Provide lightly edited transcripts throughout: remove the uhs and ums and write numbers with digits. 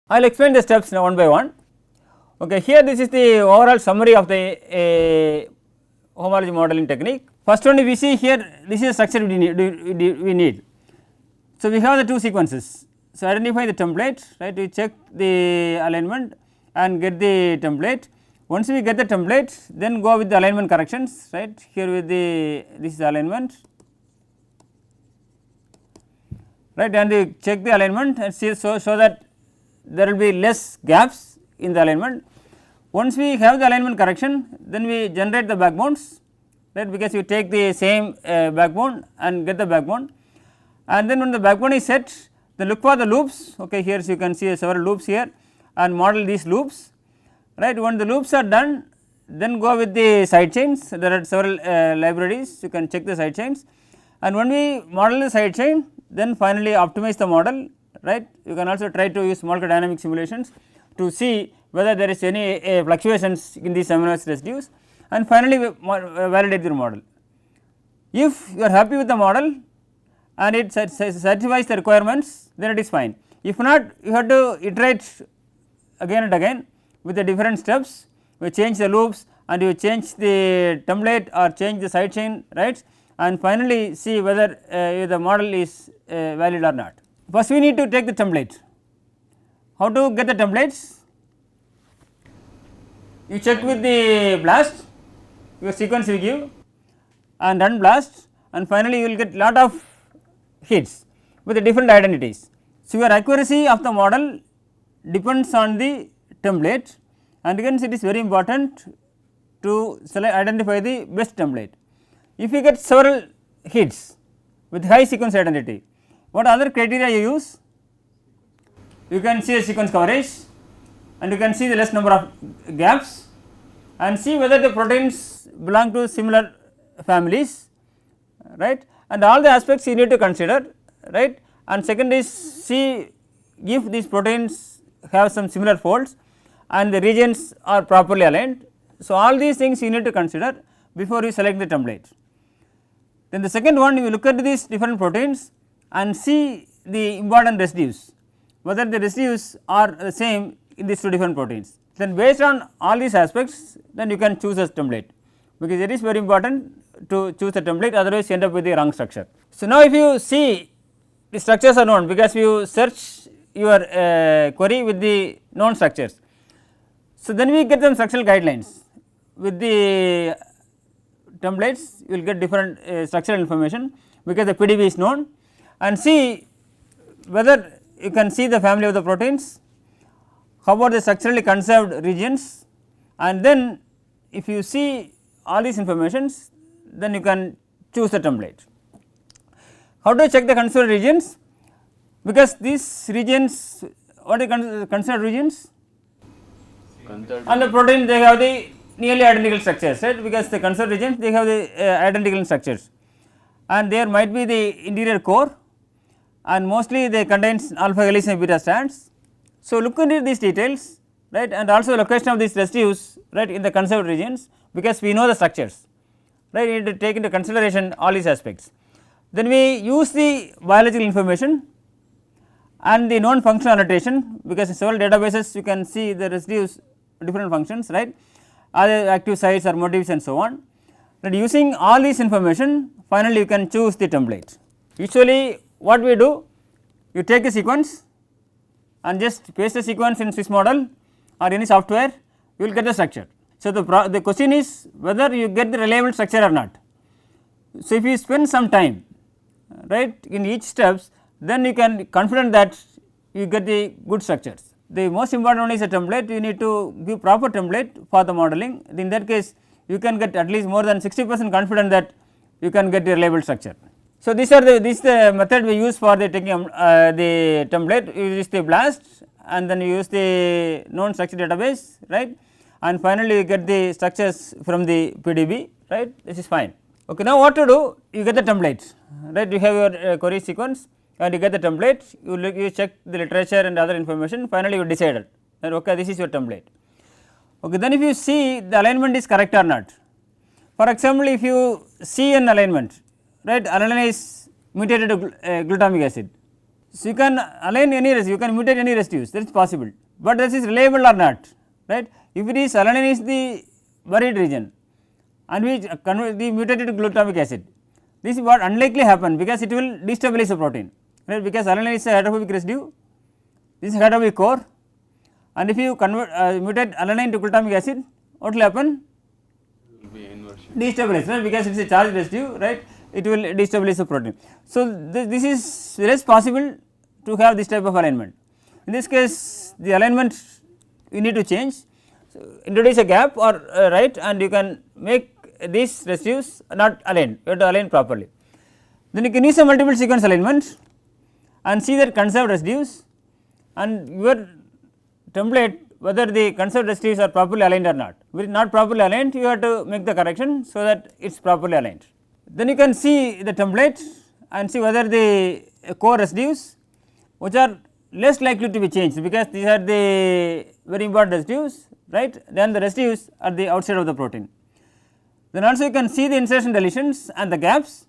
I will explain the steps now one by one. Okay, here this is the overall summary of the homology modeling technique. First one we see here, this is the structure we need. So, we have the two sequences. So, identify the template, right, we check the alignment and get the template. Once we get the template, then go with the alignment corrections, right, here with the this is the alignment, right, and we check the alignment and see so that there will be less gaps in the alignment. Once we have the alignment correction, then we generate the backbones, right, because you take the same backbone and get the backbone, and then when the backbone is set, then look for the loops. Okay, here so you can see several loops here and model these loops, right. When the loops are done, then go with the side chains. There are several libraries, you can check the side chains, and when we model the side chain, then finally optimize the model, right. You can also try to use molecular dynamic simulations to see whether there is any fluctuations in these amino acid residues, and finally validate your model. If you are happy with the model and it satisfies the requirements, then it is fine. If not, you have to iterate again and again with the different steps. You change the loops and you change the template or change the side chain, right, and finally see whether the model is valid or not. First we need to take the template. How to get the templates? You check with the BLAST, your sequence you give and run BLAST, and finally you will get lot of hits with the different identities. So, your accuracy of the model depends on the template, and again it is very important to identify the best template. If you get several hits with high sequence identity, what other criteria you use? You can see the sequence coverage and you can see the less number of gaps and see whether the proteins belong to similar families, right, and all the aspects you need to consider, right, and second is see if these proteins have some similar folds and the regions are properly aligned. So, all these things you need to consider before you select the template. Then the second one, you look at these different proteins and see the important residues, whether the residues are the same in these two different proteins. Then based on all these aspects, then you can choose a template, because it is very important to choose the template, otherwise you end up with the wrong structure. So, now if you see the structures are known, because you search your query with the known structures. So, then we get some structural guidelines with the templates, you will get different structural information, because the PDB is known, and see whether you can see the family of the proteins, how about the structurally conserved regions, and then if you see all these informations, then you can choose the template. How to check the conserved regions? Because these regions, what are conserved regions? And the protein they have the nearly identical structures, right, because the conserved regions they have the identical structures, and there might be the interior core and mostly they contains alpha helix and beta strands. So, look into these details, right, and also the location of these residues, right, in the conserved regions, because we know the structures, right, we need to take into consideration all these aspects. Then we use the biological information and the known functional annotation, because in several databases you can see the residues different functions, right, either active sites or motifs and so on. And using all these information, finally you can choose the template. Usually what we do, you take a sequence and just paste the sequence in Swiss model or any software, you will get the structure. So, the question is whether you get the reliable structure or not. So, if you spend some time, right, in each steps, then you can be confident that you get the good structures. The most important one is a template, you need to give proper template for the modeling. In that case, you can get at least more than 60% confident that you can get the reliable structure. So, this is the method we use for the taking the template. You use the BLAST and then you use the known structure database, right, and finally you get the structures from the PDB, right, this is fine. Okay, now what to do? You get the template, right, you have your query sequence and you get the template, you check the literature and other information, finally you decided that okay, this is your template. Okay, then if you see the alignment is correct or not. For example, if you see an alignment, right, alanine is mutated to glutamic acid, So, you can align any residue, you can mutate any residues, that is possible, but this is reliable or not, right. If it is alanine is the buried region and we convert the mutated to glutamic acid, this is what unlikely happen because it will destabilize the protein, right, because alanine is a hydrophobic residue, this is hydrophobic core, and if you convert mutate alanine to glutamic acid, what will happen? Destabilize, right, because it is a charged residue, right, it will destabilize the protein. So, this is less possible to have this type of alignment. In this case the alignment you need to change, so introduce a gap or right, and you can make these residues not aligned, you have to align properly. Then you can use a multiple sequence alignment and see that conserved residues, and your template whether the conserved residues are properly aligned or not. If it is not properly aligned, you have to make the correction so that it is properly aligned. Then you can see the template and see whether the core residues which are less likely to be changed, because these are the very important residues, right, then the residues are the outside of the protein. Then also you can see the insertion deletions and the gaps,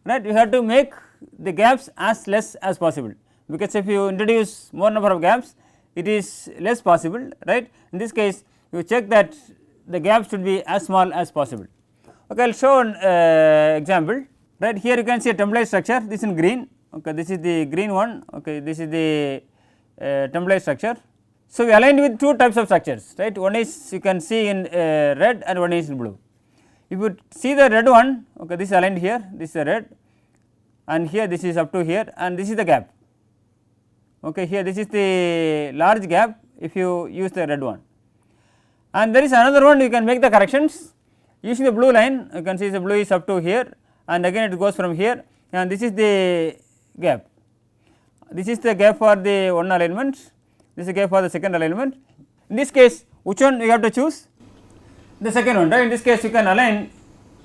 right, you have to make the gaps as less as possible, because if you introduce more number of gaps it is less possible, right. In this case you check that the gap should be as small as possible. Okay, I will show an example, right. Here you can see a template structure, this in green, okay, this is the green one, okay, this is the template structure. So, we aligned with two types of structures, right, one is you can see in red and one is in blue. If you see the red one, okay, this is aligned here, this is the red, and here this is up to here, and this is the gap, okay, here this is the large gap if you use the red one. And there is another one you can make the corrections using the blue line, you can see the blue is up to here and again it goes from here, and this is the gap, this is the gap for the one alignment, this is the gap for the second alignment. In this case which one you have to choose? The second one, right. In this case you can align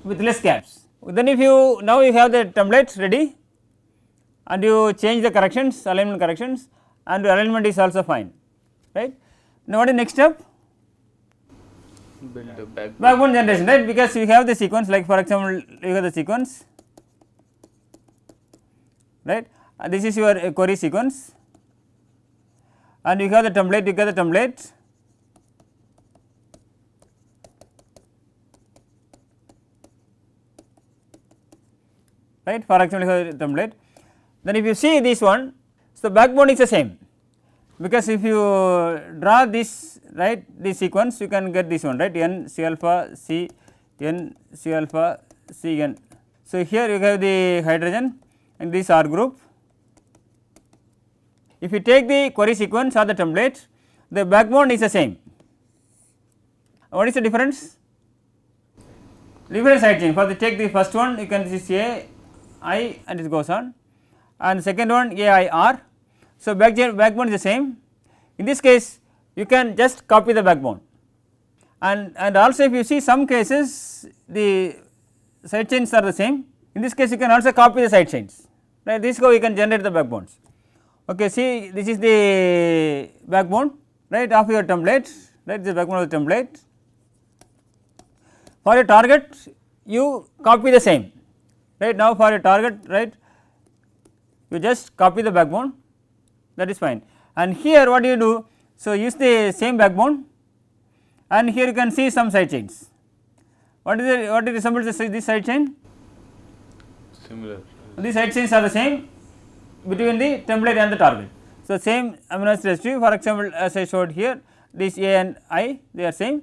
with less gaps. Then if you now you have the template ready and you change the corrections, alignment corrections, and the alignment is also fine, right. Now what is next step? Build the backbone. Backbone generation, right, because you have the sequence, like for example you have the sequence, right, this is your query sequence, and you have the template, you get the template, right, for example you have the template. Then if you see this one, so backbone is the same, because if you draw this, right, this sequence you can get this one, right, n C alpha C n C alpha C n. So, here you have the hydrogen and this R group. If you take the query sequence or the template, the backbone is the same. What is the difference? Different side chain. For the take the first one you can see A I and it goes on, and the second one A I R. So, backbone is the same. In this case you can just copy the backbone, and also if you see some cases the side chains are the same, in this case you can also copy the side chains, right. This is how you can generate the backbones. Okay, see this is the backbone, right, of your template, right, the backbone of the template. For a target you copy the same, right. Now for a target, right, you just copy the backbone, that is fine. And here what do you do? So, use the same backbone, and here you can see some side chains. What resembles this side chain? Similar. These side chains are the same between the template and the target. So, same amino acid residue, for example as I showed here, this A and I they are same.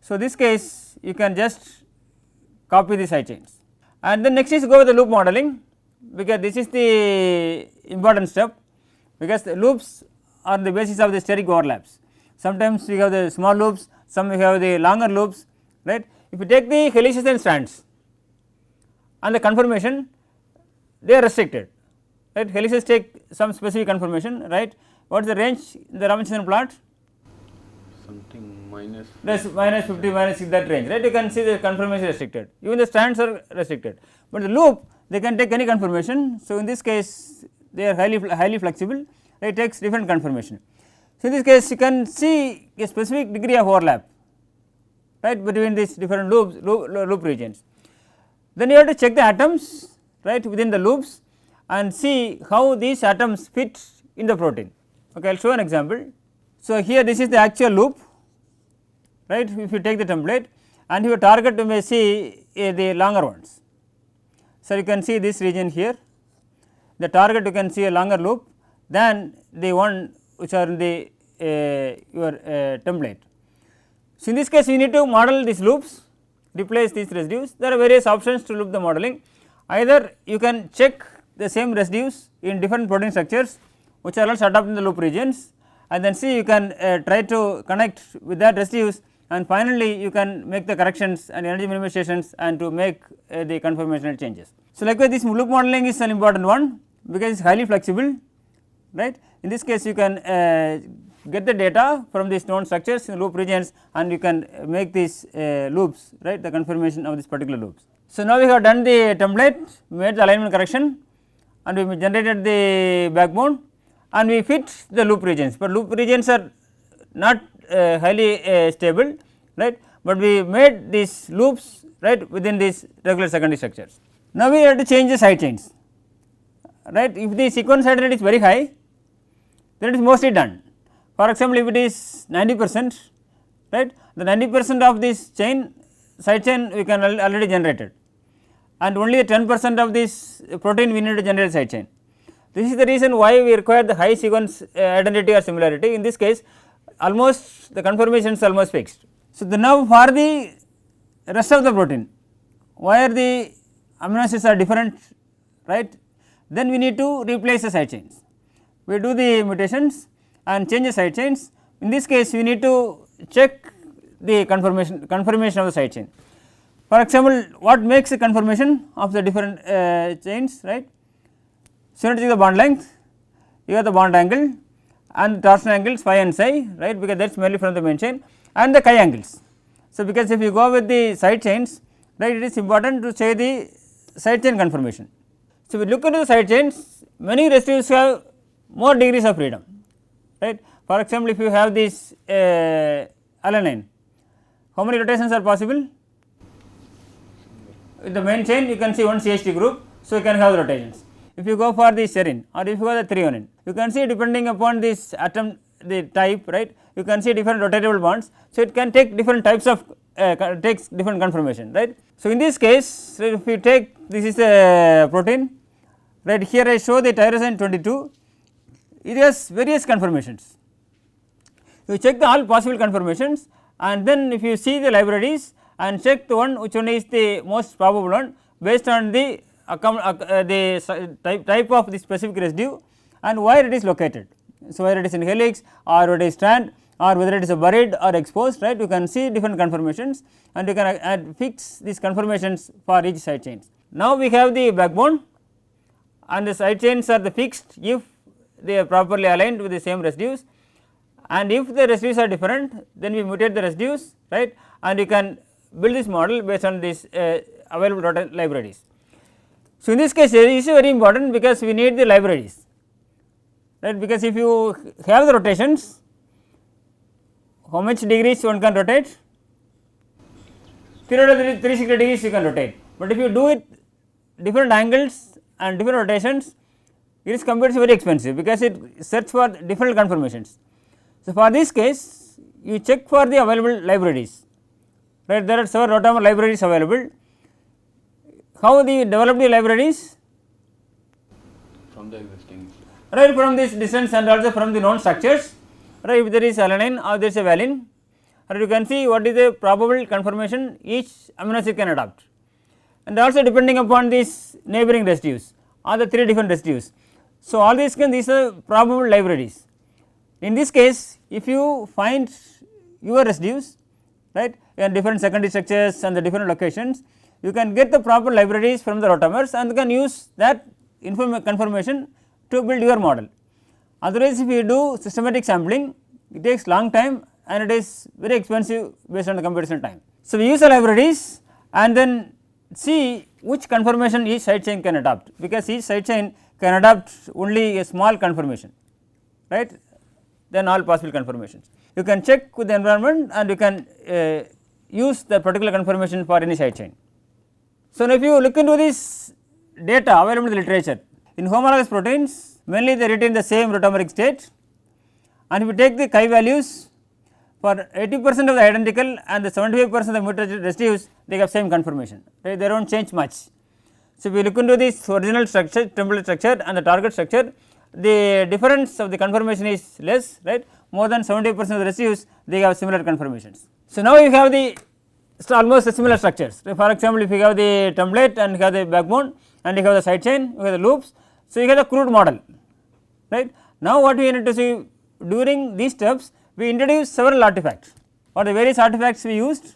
So, this case you can just copy the side chains, and then next is go with the loop modeling, because this is the important step, because the loops are the basis of the steric overlaps. Sometimes we have the small loops, some we have the longer loops, right. If you take the helices and strands and the conformation, they are restricted, right. Helices take some specific conformation, right. What is the range in the Ramachandran plot? Something minus. Yes, minus 50, minus that range, right. You can see the conformation is restricted, even the strands are restricted, but the loop they can take any conformation. So, in this case they are highly flexible, it takes different conformation. So, in this case you can see a specific degree of overlap, right, between these different loop regions. Then you have to check the atoms, right, within the loops, and see how these atoms fit in the protein. Okay, I will show an example. So, here this is the actual loop, right. If you take the template and your target, you may see the longer ones. So, you can see this region here, the target you can see a longer loop than the one which are in the your template. So, in this case we need to model these loops, replace these residues. There are various options to loop the modeling. Either you can check the same residues in different protein structures which are also adapted in the loop regions, and then see you can try to connect with that residues, and finally you can make the corrections and energy minimizations and to make the conformational changes. So, likewise this loop modeling is an important one because it is highly flexible, right. In this case you can get the data from these known structures in loop regions and you can make these loops, right, the conformation of these particular loops. So, now we have done the template, made the alignment correction and we generated the backbone and we fit the loop regions, but loop regions are not highly stable, right, but we made these loops, right, within these regular secondary structures. Now, we have to change the side chains, right. If the sequence identity is very high, then it is mostly done. For example, if it is 90%, right, the 90% of this chain side chain we can already generated, and only 10% of this protein we need to generate side chain. This is the reason why we require the high sequence identity or similarity. In this case, almost the conformation is almost fixed. So, now for the rest of the protein, where the amino acids are different, right, then we need to replace the side chains. We do the mutations and change the side chains. In this case, we need to check the conformation of the side chain. For example, what makes the conformation of the different chains, right. So, you have to see the bond length, you have the bond angle and the torsion angles phi and psi, right, because that is mainly from the main chain, and the chi angles. So, because if you go with the side chains, right, it is important to say the side chain conformation. So, we look into the side chains, many residues have more degrees of freedom, right. For example, if you have this alanine, how many rotations are possible? With the main chain you can see one CH2 group, so you can have the rotations. If you go for the serine or if you go the threonine, you can see depending upon this atom the type, right, you can see different rotatable bonds. So, it can take different types of takes different conformation, right. So, in this case, if you take this is a protein, right, here I show the tyrosine 22, it has various conformations. You check the all possible conformations and then if you see the libraries and check the one which one is the most probable one based on the type of the specific residue and where it is located. So, whether it is in helix or it is strand or whether it is buried or exposed, right, you can see different conformations and you can fix these conformations for each side chains. Now, we have the backbone and the side chains are the fixed if they are properly aligned with the same residues, and if the residues are different then we mutate the residues, right, and you can build this model based on these available libraries. So, in this case it is very important because we need the libraries, right, because if you have the rotations, how much degrees one can rotate? 360 degrees you can rotate, but if you do it different angles and different rotations, it is completely very expensive because it searches for different conformations. So, for this case you check for the available libraries, right, there are several rotamer libraries available. How they develop the libraries? From the existing, right, from this distance and also from the known structures, right. If there is alanine or there is a valine, right, you can see what is the probable conformation each amino acid can adopt, and also depending upon these neighboring residues or the 3 different residues. So, all these are probable libraries. In this case, if you find your residues, right, in different secondary structures and the different locations, you can get the proper libraries from the rotamers and can use that conformation to build your model. Otherwise, if you do systematic sampling, it takes long time and it is very expensive based on the computation time. So, we use the libraries and then see which conformation each side chain can adopt, because each side chain can adopt only a small conformation, right, then all possible conformations. You can check with the environment and you can use the particular conformation for any side chain. So, now if you look into this data available in the literature, In homologous proteins mainly they retain the same rotameric state, and if we take the chi values for 80% of the identical and the 75% of the mutated residues, they have same conformation, right, they do not change much. So, if we look into this original structure, template structure and the target structure, the difference of the conformation is less, right, more than 70% of the residues they have similar conformations. So, now you have the almost similar structures. For example, if you have the template and you have the backbone and you have the side chain, you have the loops. So, you have the crude model, right. Now, what we need to see during these steps, we introduce several artifacts. What are the various artifacts we used?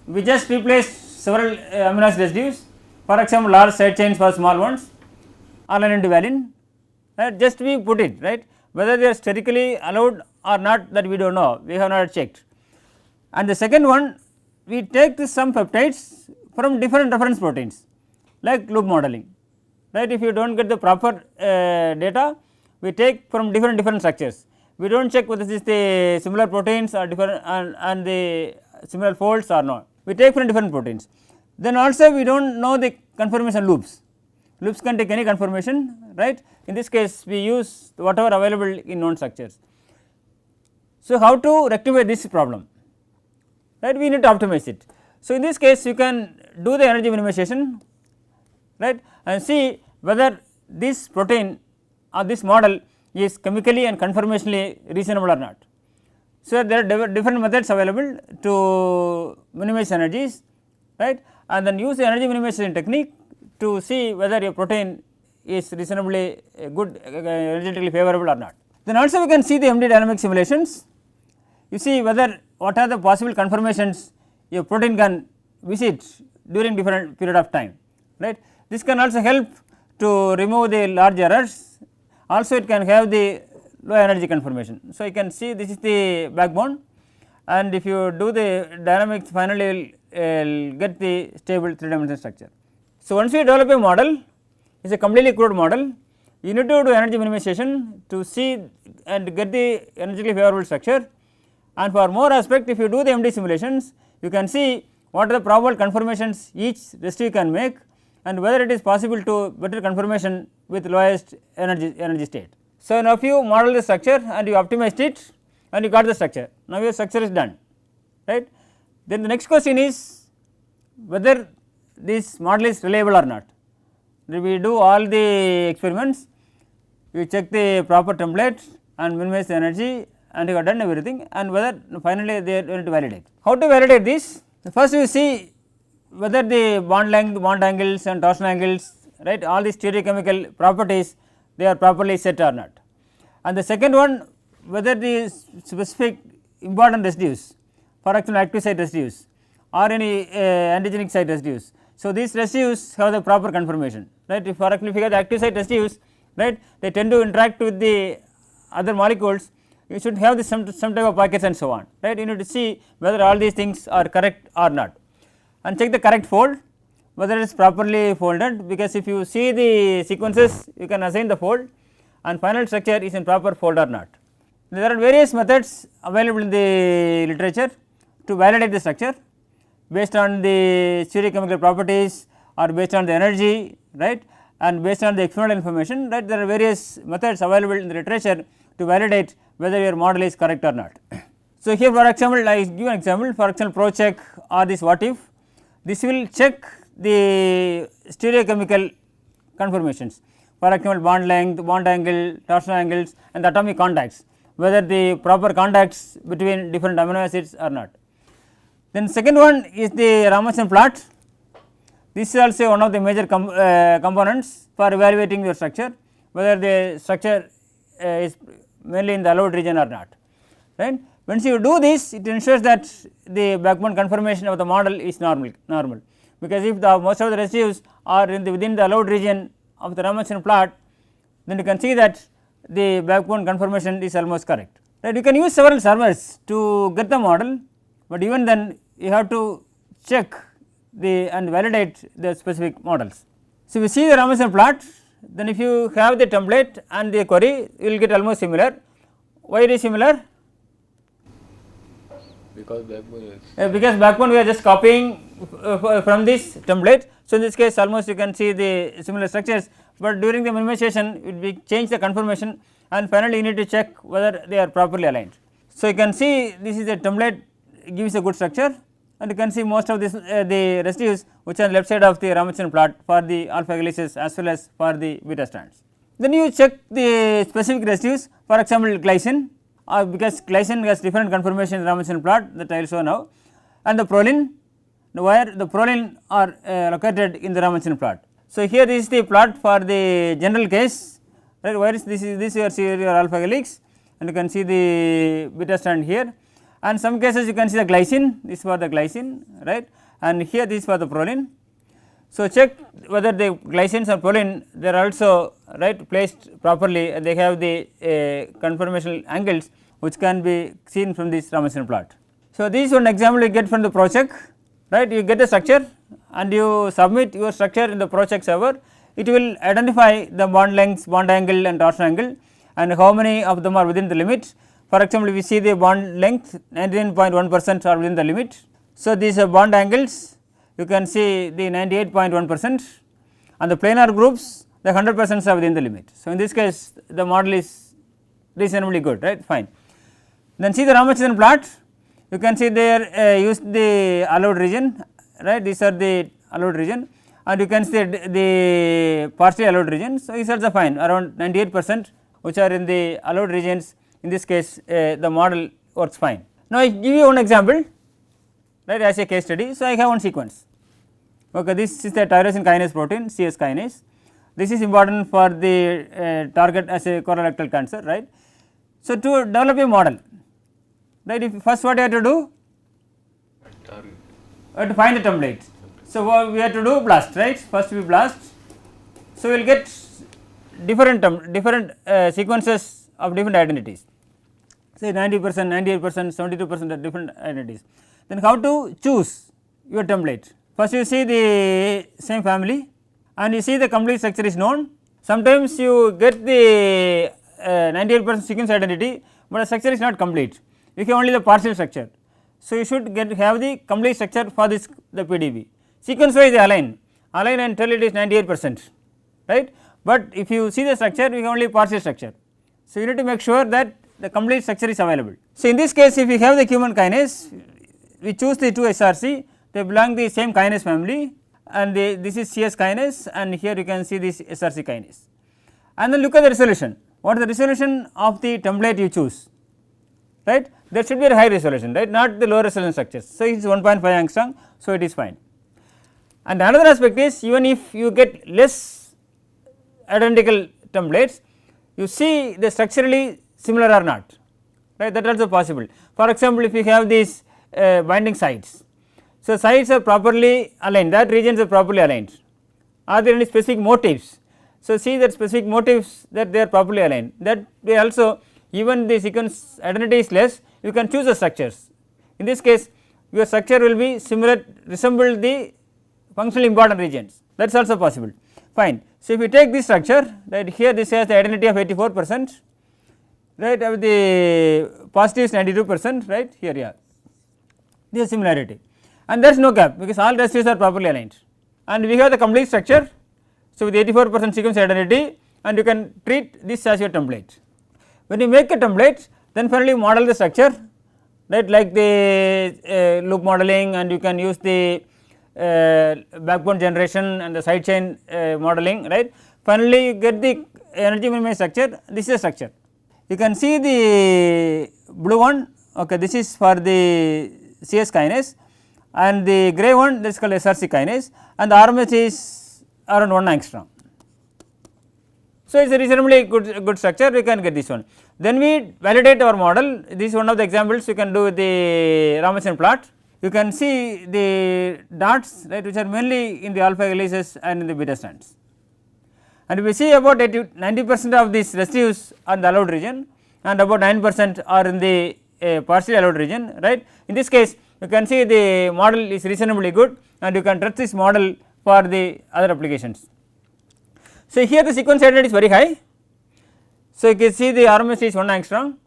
We just replaced several amino acid residues. For example, large side chains for small ones, alanine to valine, right, just we put it, right, whether they are sterically allowed or not, that we do not know, we have not checked. And the second one, we take some peptides from different reference proteins like loop modeling, right. If you do not get the proper data, we take from different structures, we do not check whether this is the similar proteins or different and the similar folds or not, we take from different proteins. Then also we do not know the conformation loops, loops can take any conformation, right. In this case we use whatever available in known structures. So, how to rectify this problem, right, we need to optimize it. So, in this case you can do the energy minimization, right, and see whether this protein or this model is chemically and conformationally reasonable or not. So, there are different methods available to minimize energies, right, and then use the energy minimization technique to see whether a protein is reasonably good, energetically favorable or not. Then also we can see the MD dynamic simulations, you see whether what are the possible conformations a protein can visit during different period of time, right. This can also help to remove the large errors, also it can have the low energy conformation. So, you can see this is the backbone, and if you do the dynamics finally you will get the stable 3-dimensional structure. So, once we develop a model, it is a completely crude model, you need to do energy minimization to see and get the energetically favorable structure, and for more aspect if you do the MD simulations, you can see what are the probable conformations each residue can make and whether it is possible to better conformation with lowest energy state. So, now if you model the structure and you optimized it and you got the structure, now your structure is done, right. Then the next question is whether this model is reliable or not. We do all the experiments, you check the proper template and minimize the energy and you have done everything, and whether finally they are going to validate. How to validate this? First you see whether the bond length, bond angles and torsion angles, right, all the stereochemical properties they are properly set or not. And the second one, whether the specific important residues, for example active site residues or any antigenic site residues. So, these residues have the proper conformation, right. If for example if you have the active site residues, right, they tend to interact with the other molecules, you should have some type of pockets and so on, right. You need to see whether all these things are correct or not, and check the correct fold whether it is properly folded, because if you see the sequences you can assign the fold and final structure is in proper fold or not. There are various methods available in the literature to validate the structure based on the stereochemical properties or based on the energy, right, and based on the experimental information, right. There are various methods available in the literature to validate whether your model is correct or not. So, here for example I give an example, for example ProCheck or this what if, this will check the stereochemical conformations, for example bond length, bond angle, torsion angles and the atomic contacts, whether the proper contacts between different amino acids or not. Then second one is the Ramachandran plot, this is also one of the major components for evaluating your structure, whether the structure is mainly in the allowed region or not, right. Once you do this, it ensures that the backbone conformation of the model is normal, because if the most of the residues are in the within the allowed region of the Ramachandran plot, then you can see that the backbone conformation is almost correct, right. You can use several servers to get the model, but even then you have to check the and validate the specific models. So, we see the Ramachandran plot, then if you have the template and the query you will get almost similar. Why it is similar? Because backbone is because backbone we are just copying from this template. So, in this case almost you can see the similar structures but during the minimization it will change the conformation, and finally you need to check whether they are properly aligned. So, you can see this is a template gives a good structure, and you can see most of this the residues which are left side of the Ramachandran plot for the alpha helices as well as for the beta strands. Then you check the specific residues, for example glycine, because glycine has different conformation in Ramachandran plot that I will show now, and the proline, where the proline are located in the Ramachandran plot. So, here this is the plot for the general case, right, where is this your alpha helix, and you can see the beta strand here, and some cases you can see the glycine, this is for the glycine, right, and here this is for the proline. So, check whether the glycines or proline they are also right placed properly, and they have the conformational angles which can be seen from this Ramachandran plot. So, this is one example you get from the ProCheck, right, you get a structure and you submit your structure in the ProCheck server, it will identify the bond lengths, bond angle and torsion angle, and how many of them are within the limit. For example, we see the bond length 99.1% are within the limit. So, these are bond angles, you can see the 98.1%, and the planar groups the 100% are within the limit. So, in this case the model is reasonably good, right, fine. Then see the Ramachandran plot, you can see there use the allowed region, right, these are the allowed region, and you can see the partially allowed regions. So, these are the fine around 98% which are in the allowed regions. In this case the model works fine. Now, I give you one example, right, as a case study. So, I have one sequence. Okay, this is the tyrosine kinase protein, CS kinase. This is important for the target as a colorectal cancer, right. So, to develop a model, right, if first what you have to do? You have to find the template. So, what we have to do? BLAST, right, first we BLAST. So, we will get different sequences of different identities, say 90%, 98%, 72% of different identities. Then how to choose your template? First you see the same family and you see the complete structure is known. Sometimes you get the 98% sequence identity, but the structure is not complete, you have only the partial structure. So, you should have the complete structure for this the PDB. Sequence wise they align and tell it is 98%, right, but if you see the structure you have only partial structure. So, you need to make sure that the complete structure is available. So, in this case if we have the human kinase, we choose the 2 SRC, they belong the same kinase family, and this is CS kinase, and here you can see this SRC kinase. And then look at the resolution, what is the resolution of the template you choose, right, there should be a high resolution, right, not the low resolution structures. So, it is 1.5 angstrom, so it is fine. And another aspect is, even if you get less identical templates, you see the structurally similar or not, right, that is also possible. For example, if you have these binding sites, so sites are properly aligned, that regions are properly aligned. Are there any specific motifs? So, see that specific motifs that they are properly aligned, that way also even the sequence identity is less, you can choose the structures. In this case your structure will be similar, resemble the functionally important regions, that is also possible, fine. So, if you take this structure, right, here this has the identity of 84%, right, of the positive is 92%, right, here yeah, this is similarity, and there is no gap because all residues are properly aligned, and we have the complete structure. So, with 84% sequence identity, and you can treat this as your template. When you make a template, then finally model the structure, right, like the loop modeling, and you can use the backbone generation and the side chain modeling, right. Finally, you get the energy minimized structure, this is a structure. You can see the blue one, okay, this is for the CS kinase, and the grey one, this is called SRC kinase, and the RMS is around 1 angstrom. So, it is a reasonably good structure, we can get this one. Then we validate our model, this is one of the examples you can do with the Ramachandran plot. You can see the dots, right, which are mainly in the alpha helices and in the beta strands. And we see about 90% of these residues are in the allowed region, and about 9% are in the partially allowed region, right. In this case you can see the model is reasonably good, and you can trust this model for the other applications. So, here the sequence identity is very high. So, you can see the RMS is 1 angstrom.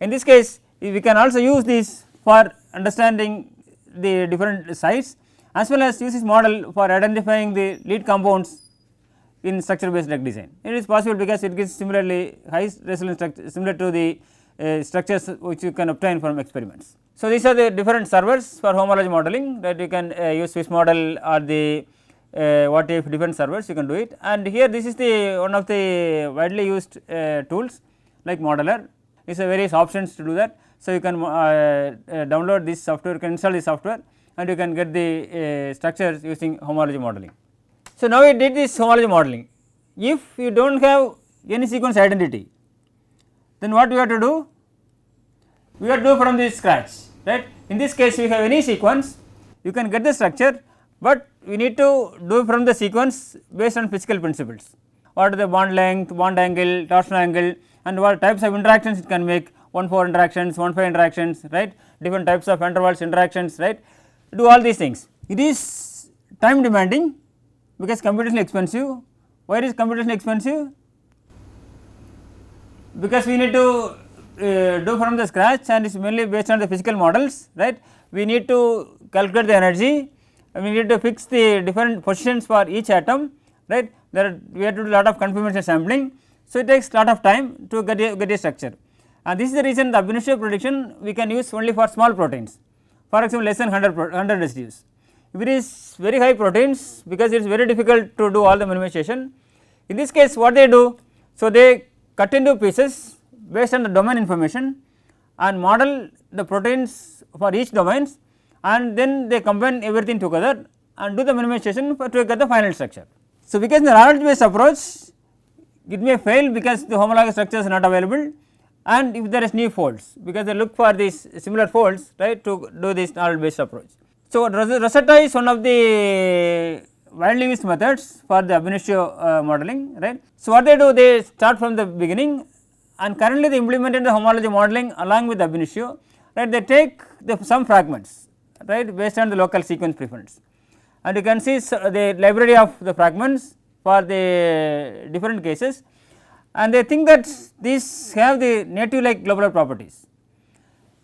In this case we can also use this for understanding the different sites, as well as use this model for identifying the lead compounds in structure based drug design. It is possible because it gives similarly high resolution structure similar to the structures which you can obtain from experiments. So, these are the different servers for homology modeling that you can use Swiss model or the what if different servers you can do it, and here this is the one of the widely used tools like modeler. Is a various options to do that. So, you can download this software, you can install this software and you can get the structures using homology modeling. So, now we did this homology modeling. If you do not have any sequence identity, then what we have to do? We have to do from the scratch, right. In this case we have any sequence, you can get the structure, but we need to do from the sequence based on physical principles. What are the bond length, bond angle, torsional angle, and what types of interactions it can make, 1,4 interactions, 1,5 interactions, right, different types of van der Waals interactions, right, do all these things. It is time demanding because computationally expensive. Why it is computationally expensive? Because we need to do from the scratch and it is mainly based on the physical models, right. We need to calculate the energy and we need to fix the different positions for each atom, right. We have to do lot of conformation sampling. So, it takes lot of time to get a structure, and this is the reason the Ab-initio prediction we can use only for small proteins, for example less than 100 residues. If it is very high proteins, because it is very difficult to do all the minimization, in this case what they do? So, they cut into pieces based on the domain information and model the proteins for each domains, and then they combine everything together and do the minimization to get the final structure. So, because in the knowledge based approach it may fail because the homologous structures are not available, and if there is new folds, because they look for these similar folds, right, to do this knowledge based approach. So, Rosetta is one of the widely used methods for the Ab-initio modeling, right. So, what they do, they start from the beginning and currently they implemented the homology modeling along with Ab-initio, right. They take some fragments, right, based on the local sequence preference, and you can see the library of the fragments for the different cases, and they think that these have the native like globular properties.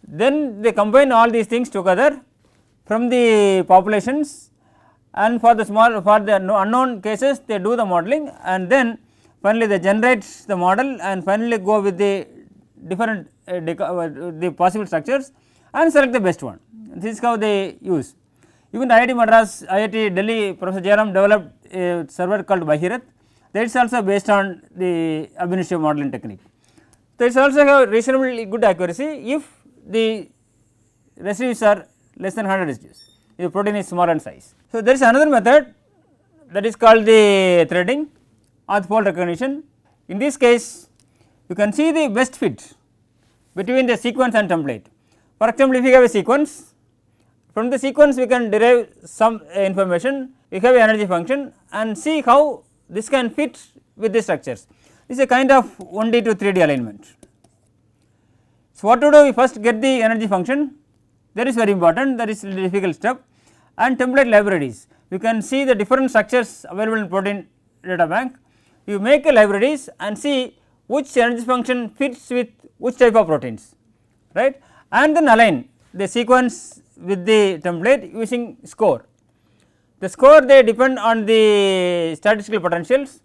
Then they combine all these things together from the populations, and for the unknown cases they do the modeling, and then finally they generate the model and finally go with the different the possible structures and select the best one. This is how they use. Even the IIT Madras, IIT Delhi, Professor Jairam developed a server called Bhagirat, that is also based on the Ab-initio modeling technique. So, it is also have reasonably good accuracy if the residues are less than 100 residues, if the protein is small in size. So, there is another method that is called the threading or the fold recognition. In this case you can see the best fit between the sequence and template. For example, if you have a sequence, from the sequence we can derive some information, we have an energy function and see how this can fit with the structures. This is a kind of 1D to 3D alignment. So, what to do? We first get the energy function, that is very important, that is a difficult step, and template libraries. You can see the different structures available in protein data bank. You make a libraries and see which energy function fits with which type of proteins, right, and then align the sequence with the template using score. The score they depend on the statistical potentials,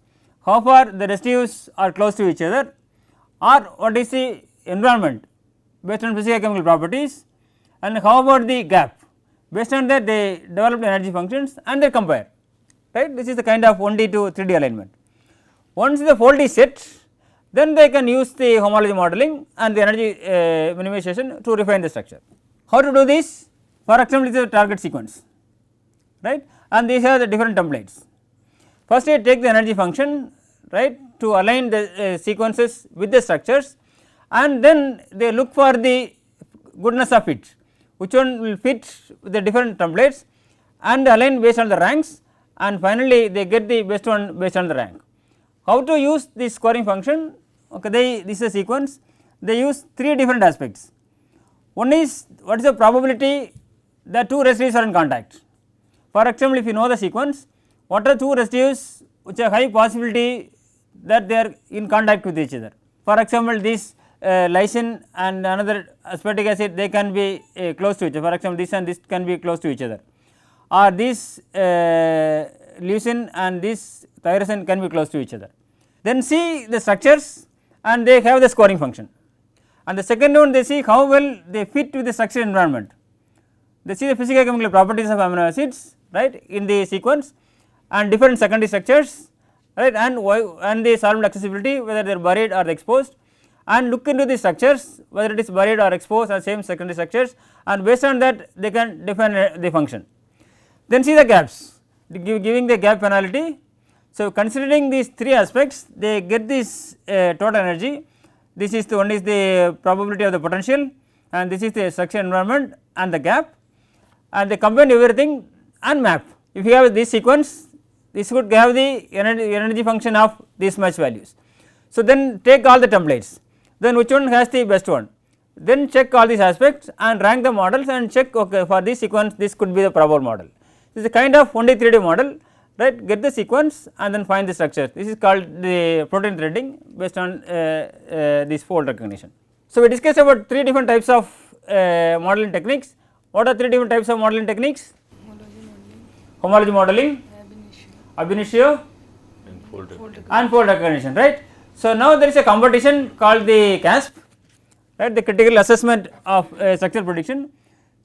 how far the residues are close to each other, or what is the environment based on physical chemical properties, and how about the gap. Based on that they develop the energy functions and they compare, right. This is the kind of 1D to 3D alignment. Once the fold is set, then they can use the homology modeling and the energy minimization to refine the structure. How to do this? For example, this is a target sequence, right, and these are the different templates. First you take the energy function, right, to align the sequences with the structures, and then they look for the goodness of fit, which one will fit with the different templates and align based on the ranks, and finally they get the best one based on the rank. How to use this scoring function? Okay, this is a sequence, they use 3 different aspects. One is what is the probability that 2 residues are in contact. For example, if you know the sequence, what are 2 residues which have high possibility that they are in contact with each other. For example, this lysine and another aspartic acid, they can be close to each other. For example, this and this can be close to each other, or this leucine and this tyrosine can be close to each other. Then see the structures and they have the scoring function, and the second one they see how well they fit with the structural environment. They see the physical chemical properties of amino acids, right, in the sequence, and different secondary structures, right, and the solvent accessibility, whether they are buried or exposed, and look into the structures whether it is buried or exposed or same secondary structures, and based on that they can define the function. Then see the gaps, giving the gap penalty. So, considering these three aspects they get this total energy. This is the one is the probability of the potential, and this is the structural environment and the gap, and they combine everything and map. If you have this sequence, this would have the energy function of these much values. So, then take all the templates, then which one has the best one, then check all these aspects and rank the models and check, okay, for this sequence this could be the probable model. This is a kind of 1D 3D model, right, get the sequence and then find the structure. This is called the protein threading based on this fold recognition. So, we discussed about 3 different types of modeling techniques. What are 3 different types of modeling techniques? Homology modeling, Ab-initio and fold recognition, right. So, now there is a competition called the CASP, right, the critical assessment of structural prediction.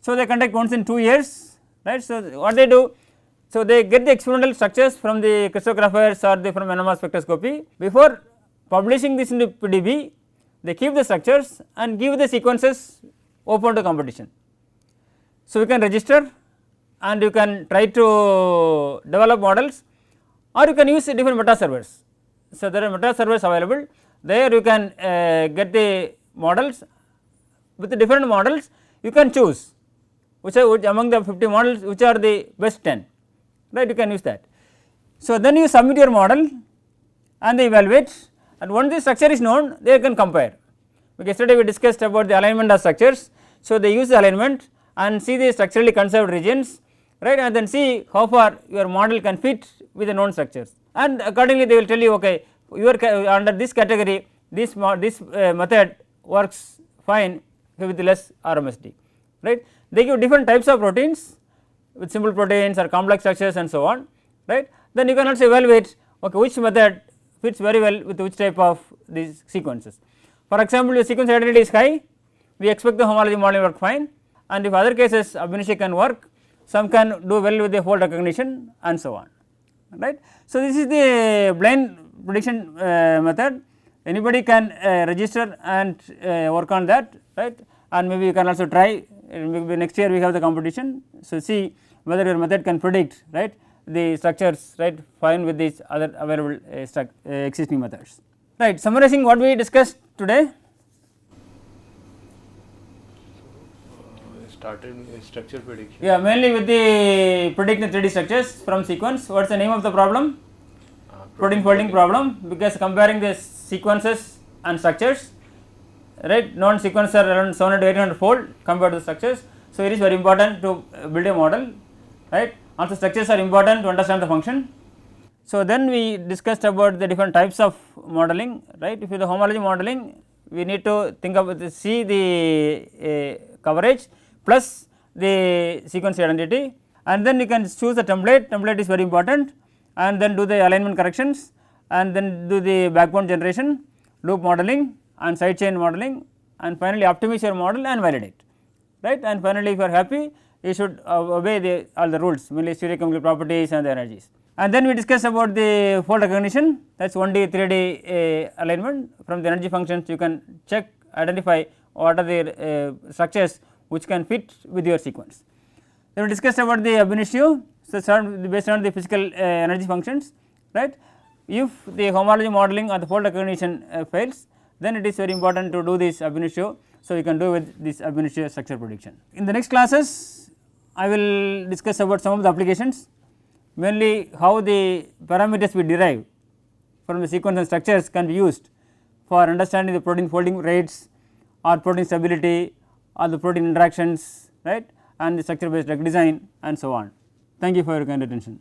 So, they conduct once in 2 years, right. So, what they do? So, they get the experimental structures from the crystallographers or from NMR spectroscopy. Before publishing this in the PDB, they keep the structures and give the sequences open to competition. So, you can register and you can try to develop models, or you can use different meta servers. So, there are meta servers available, there you can get the models. With the different models you can choose which among the 50 models which are the best 10, right, you can use that. So, then you submit your model and they evaluate, and once the structure is known they can compare. Yesterday we discussed about the alignment of structures. So, they use the alignment and see the structurally conserved regions, right, and then see how far your model can fit with the known structures, and accordingly they will tell you, okay, your under this category this method works fine with less RMSD, right. They give different types of proteins with simple proteins or complex structures and so on, right. Then you can also evaluate, okay, which method fits very well with which type of these sequences. For example, if sequence identity is high, we expect the homology modeling work fine, and if other cases Ab-initio can work, some can do well with the fold recognition and so on, right. So, this is the blind prediction method. Anybody can register and work on that, right, and maybe you can also try, maybe next year we have the competition. So, see whether your method can predict, right, the structures, right, fine with these other available existing methods, right. Summarizing what we discussed today. Started with structure prediction. Yeah, mainly with the predicting 3D structures from sequence. What is the name of the problem? Protein folding problem, because comparing the sequences and structures, right, known sequences are around 700 to 800 fold compared to the structures. So, it is very important to build a model, right. Also structures are important to understand the function. So, then we discussed about the different types of modeling, right. If you the homology modeling, we need to think about see the coverage plus the sequence identity, and then you can choose the template is very important, and then do the alignment corrections, and then do the backbone generation, loop modeling and side chain modeling, and finally optimize your model and validate, right. And finally, if you are happy, you should obey all the rules, mainly stereochemical properties and the energies. And then we discuss about the fold recognition, that is 1D 3D alignment. From the energy functions you can check, identify what are the structures which can fit with your sequence. Then we discussed about the Ab-initio, so based on the physical energy functions, right. If the homology modeling or the fold recognition fails, then it is very important to do this Ab-initio. So, you can do with this Ab-initio structure prediction. In the next classes, I will discuss about some of the applications, mainly how the parameters we derive from the sequence and structures can be used for understanding the protein folding rates or protein stability or the protein interactions, right, and the structure based drug design and so on. Thank you for your kind attention.